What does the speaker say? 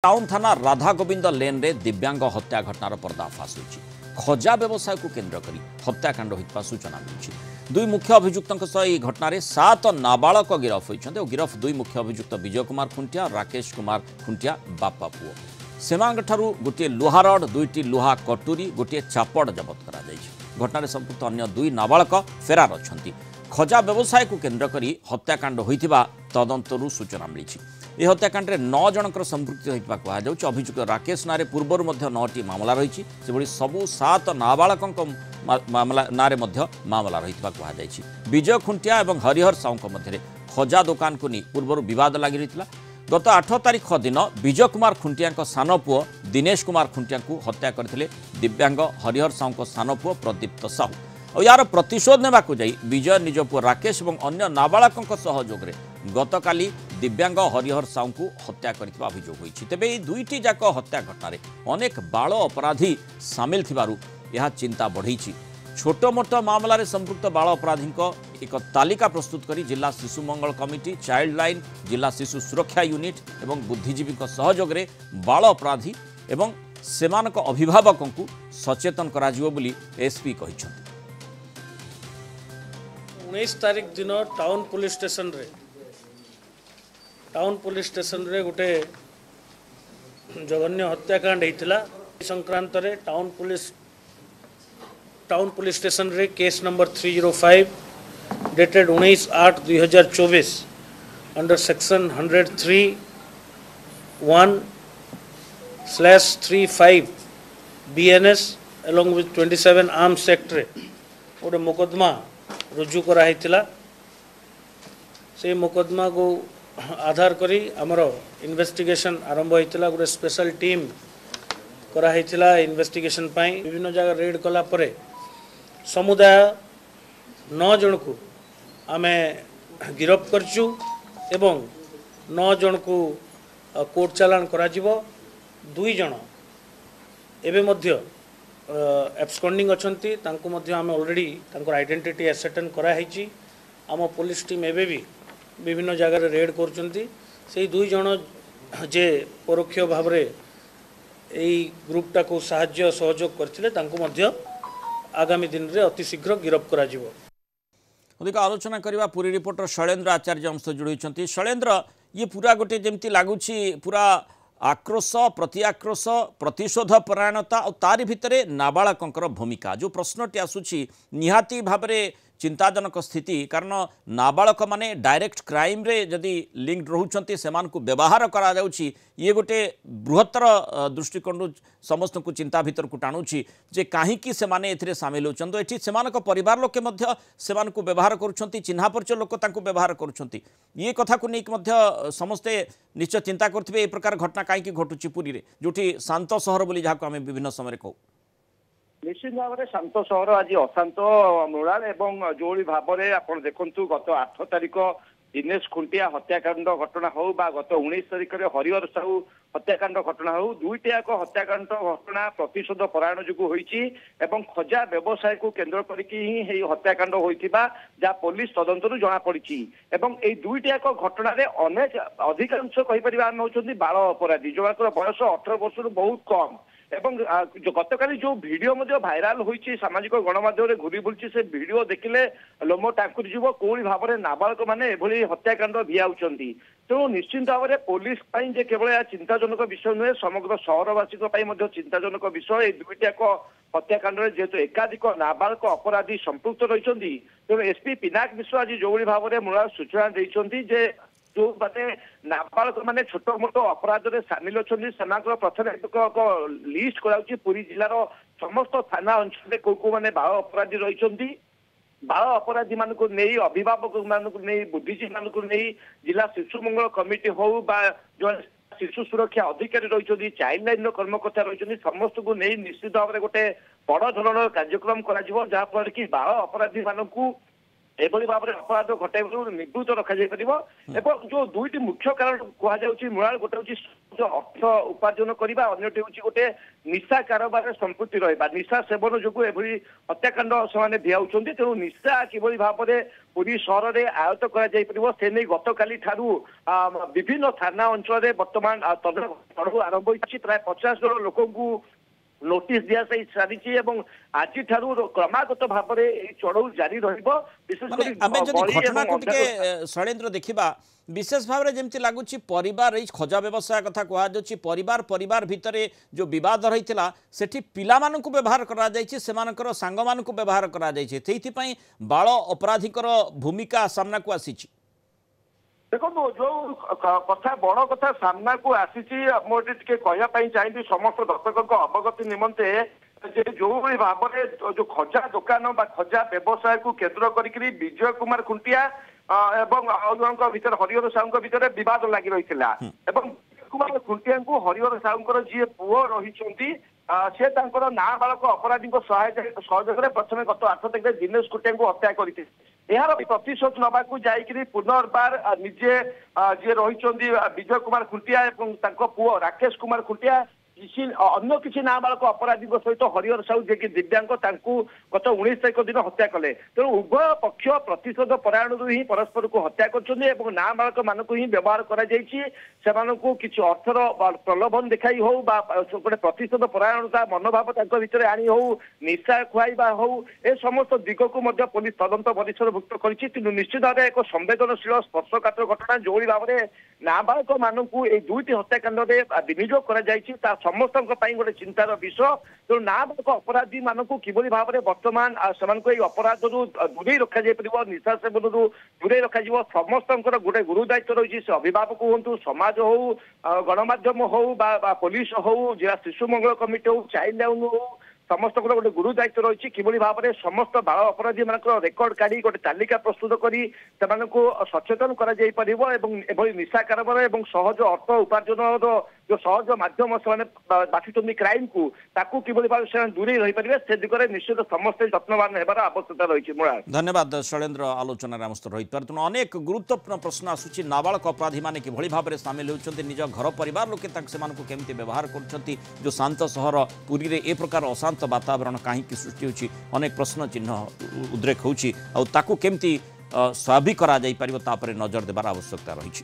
Town थाना राधा गोविंद लेन रे दिव्यांग हत्या घटनार पर्दाफाश होइछि। खजा व्यवसाय को केन्द्र करी हत्याकांड होइतबा सूचना मिलुछि। दुई मुख्य अभियुक्तक सह यह घटना 7 नाबालक गिरफ होइछन्ते। गिरफ दुई मुख्य अभियुक्त विजय कुमार खुंटिया राकेश कुमार खुंटिया बापा पुओ। सेमांगठारु गोटे लुहा रड, दुईटी लुहा कटुरी, गोटे चापड़ जबत करा जाइछि। घटना संपुक्त अन्य दुई नाबालक फेरार अछन्ति। खजा व्यवसाय को केन्द्र करी हत्याकांड होइतिबा तदंतरु सूचना मिली। यह हत्याकांड 9 जनकर संपृक्ति होइतिबा कहा जाउछि। अभियुक्त राकेश नारे पूर्वर मध्य 9टी मामला रहिछि। सेभଳି सबु 7 नाबालकक मामला नारे मध्य मामला रहितिबा कहा जाइछि। विजय खुंटिया एवं हरिहर साउंक मध्य खजा दुकान को नहीं पूर्वर विवाद लागि रहितला। गत 8 तारिख दिन विजय कुमार खुंटिया सान पुओ दिनेश कुमार खुंटिया को हत्या करथिले दिव्यांग हरिहर साउंक सान पुओ प्रदीप्त साहू। और यार प्रतिशोध नेबा को जाई विजय निज पुओ राकेश और अन्य नाबालकों सहयोग में गतकाली दिव्यांग हरिहर साहू को हत्या करथिबा अभियोग होइछि। तेबे एई दुईटी जाक हत्या घटना अनेक बाल अपराधी सामिल थिबारु यह चिंता बढ़ेछि। छोट मोट मामलें संपृक्त बाल अपराधी एक तालिका प्रस्तुत करी जिला शिशु मंगल कमिटी, चाइल्ड लाइन, जिला शिशु सुरक्षा यूनिट एवं बुद्धिजीवी सहयोग में बाल अपराधी एवं सेमानक अभिभावकों को सचेतन कराजिवो बोली एसपी कहिछन्ति। 19 तारिख दिन टाउन पुलिस स्टेशन रे गोटे जघन्य हत्याकांड होता। संक्रांत रे टाउन पुलिस स्टेशन रे case number 305 dated 19/8/2024 under section 103(1/35 BNS along with 27 arms act रे गोटे मुकदमा रुजु कराइला। से मुकदमा को आधार करी आमर इन्वेस्टिगेशन आरंभ होता। गोटे स्पेशल टीम कराइला इन्वेस्टिगेशन पाई। विभिन्न जगह रेड कला परे समुदाय 9 जन को आमे गिरफ्त करचु एवं 9 जन को कोर्ट चालान करा जिवो। 2 जन एबे मध्य एब्सकॉन्डिंग अच्छी आम ऑलरेडी आइडेंटिटी एसेटन कराई। आम पुलिस टीम एबे भी विभिन्न जगह रेड कर 2 जन जे परोक्ष भाव में यही ग्रुपटा को साहाय्य सहयोग करते आगामी दिन में अति शीघ्र गिरफ्त करा जिवो। अधिक आलोचना करवा पूरी रिपोर्टर शैलेन्द्र आचार्य अंश जोड़ी। शैलेन्द्र, ये पूरा गोटे जमती लगुच पूरा आक्रोश प्रति आक्रोश प्रतिशोध परायणता और तारि भितरे नाबालकों भूमिका जो प्रश्नटी आसूची निहाती भाव में चिंताजनक स्थिति। कारण नाबालक माने डायरेक्ट क्राइम रे जदि लिंक्ड रोचंती सेमान को व्यवहार करा जाउची। ये गोटे बृहत्तर दृष्टिकोण समस्त को चिंता भीतर को टाणुची जे काहीकि सेमाने एथिरे सामिल होचंतो। एठी सेमानक परिवार लोके मध्य सेमान को व्यवहार करुछंती, चिन्हा परिचय लोक तांको व्यवहार करुछंती। ये कथा को नहीं मध्य समस्ते निश्चय चिंता करथिबे ए प्रकार घटना काहीकि घटुची पुरी रे जोठी शांत सहर बोली जाको आमे विभिन्न समय कहू। निश्चित भाव में शांत सहर आज अशांत मृणाल एवं जो भाव में आप देखु गत 8 तारिख दिनेश खुंटिया हत्याकांड घटना हो बा गत 19 तारिख में हरिहर साहू हत्याकांड घटना हो, दुईटाक हत्याकांड घटना प्रतिशोध परायण जो होती खजा व्यवसाय को केन्द्र करके हत्याकांड होता जहाँ पुलिस तदंतर जना पड़ी। दुईटाक घटना अनेक अधिकांश कहीपर आम होती बाल अपराधी जो बयस 18 वर्ष बहुत कम। एवं गतकाली जो वीडियो भाइराल होती सामाजिक गणमाध्यम घूरी बुलूची से वीडियो देखिले लोम टांकुरी जीव कौन भाव में नाबालक मैंने हत्याकांड भिआउछंती। तेणु निश्चित भाव में पुलिस जे केवल यह चिंताजनक विषय नुहे समग्र सहरवासी चिंताजनक विषय। ये दुईटाक हत्याकांड जेहेतु एकाधिक नाबालक अपराधी संपृक्त रही तेणु एसपी पिनाक मिश्र आज जो भाव में मूल सूचना देते जे जो माने नाबालक माने छोट मोट अपराध में सामिल अच्छा प्रथम एक लिस्ट कराऊँ पुरी जिलार समस्त थाना अंचल को मैंने बाल अपराधी रही। बाल अपराधी मान नहीं अभिभावक मान नहीं बुद्धिजीवी मान नहीं जिला शिशु मंगल कमिटी हो बा जो शिशु सुरक्षा अधिकारी रही चाइल्ड लाइन कर्मकर्ता रही समस्त को नहीं निश्चित भाव में गोटे बड़ धरण कार्यक्रम कर कि बाल अपराधी मानू एभली भाव में अपराध घटाई निवृत्त रखा जो दुईटी मुख्य कारण कहुच्छी मूल गोटे हूँ ସହଜ ଅର୍ଥ ଉପାର୍ଜନ କରିବା, ଅନ୍ୟଟି ହେଉଛି ଗୋଟେ ନିଶା କାରବାରରେ ସମ୍ପୃକ୍ତି ରହିବା। ନିଶା ସେବନ ଯୋଗୁଁ ଏଭଳି ହତ୍ୟାକାଣ୍ଡ ସେମାନେ ଭିଆଉଛନ୍ତି। ତେଣୁ ନିଶା କିଭଳି ଭାବରେ ପୁରୀ ସହରରେ ଆୟତ୍ତ କରାଯାଇପାରିବ ସେ ନେଇ ଗତକାଲି ଠାରୁ ବିଭିନ୍ନ ଥାନା ଅଞ୍ଚଳରେ ବର୍ତ୍ତମାନ ତଦନ୍ତ ଆରମ୍ଭ ହୋଇଛି। ପ୍ରାୟ 50 ଜଣ ଲୋକଙ୍କୁ ନୋଟିସ ଦିଆଯାଇ ସାରିଛି ଏବଂ ଆଜିଠାରୁ କ୍ରମାଗତ ଭାବରେ ଏହି ଚଢ଼ଉ ଜାରି ରହିବ। ବିଶେଷ କରି ଘଟଣାକୁ ଟିକେ ଶୈଳେନ୍ଦ୍ର ଦେଖିବା, विशेष भाव में जमी लगुच परिवार खजा व्यवसाय कथा कहुच्छी परिवार परिवार भितर जो विवाद रही से पिलामानंकु व्यवहार कर सांग मान व्यवहार कर बाल अपराधिकर भूमिका सामना को आसी। देखो जो कथा बड़ कथा सामना को आसी मुझे कहवाई चाहिए समस्त दर्शकों अवगति निमंते जो भाव में जो खजा दुकान खजा व्यवसाय को केन्द्र करी विजय कुमार खुंटिया एवं भीतर हरिहर साहू भीतर विवाद लगी रही कुमार खुंटिया को हरिहर साहूर जी पुओ रही से नाबालक अपराधी सहयोग प्रथम गत 8 तारिख दिनेश खुंटिया को हत्या करते यार प्रतिशोध नवा जाकि पुनर्बार निजे जी रही विजय कुमार खुंटिया पुओ राकेश कुमार खुंटिया अन्य किसी नाबालक अपराधी सहित हरिहर साहू जे कि दिव्यांग गत 19 तारिख दिन हत्या कले तेणु उभय पक्ष प्रतिशोध परायण ही परस्पर को हत्या कर नाबालक मान ही व्यवहार कर किसी अर्थर प्रलोभन देखाई हो गोटे प्रतिशोध परायणता मनोभाव भितर आनी हो निशा खुआइबा हो ए समस्त दिग को पुलिस तदंत परिसरभुक्त कर निश्चित भाव एक संवेदनशील स्पर्शकातर घटना जो भाव में नाबालक मानू ये दुईटी हत्याकांड विनियोग कर समस्त गोटे चिंतार विषय तेणु नाबालक अपराधी मानक किभली भाव में बर्तमान से अपराध दूरे रखा निशा सेवन दूरे रखा समस्त गोटे गुरु दायित्व रही से अभिभावक हूँ समाज हो गणमाध्यम हो पुलिस हो जिला शिशु मंगल कमिटी हो चाइल्ड लाइन हो समस्त गोटे गुरु दायित्व रही कि भाव में समस्त बाल अपराधी मान रेकर्ड काढ़ी गोटे तालिका प्रस्तुत कर सचेतन कर निशा कारबार और सहज अर्थ उपार्जन जो सहज मध्यम से बाछुं क्राइम को कि भाव से दूरे रही पारे से दिगरे निश्चित समस्त यत्नवान होबार आवश्यकता रही। धन्यवाद शैलेन्द्र आलोचना रही तेणु अनेक गुरुत्वपूर्ण प्रश्न आसूँ नाबालक अपराधी मैंने कि भाव में सामिल होती निज घर परिवार लोके केमती व्यवहार कर जो शांत सहर पुरी में ए प्रकार अशांत वातावरण कहीं सृष्टि होची अनेक प्रश्न चिन्ह उद्रेक होची केमती स्वाभाविक करा जाई परिबो तापरे नजर देबार आवश्यकता रही।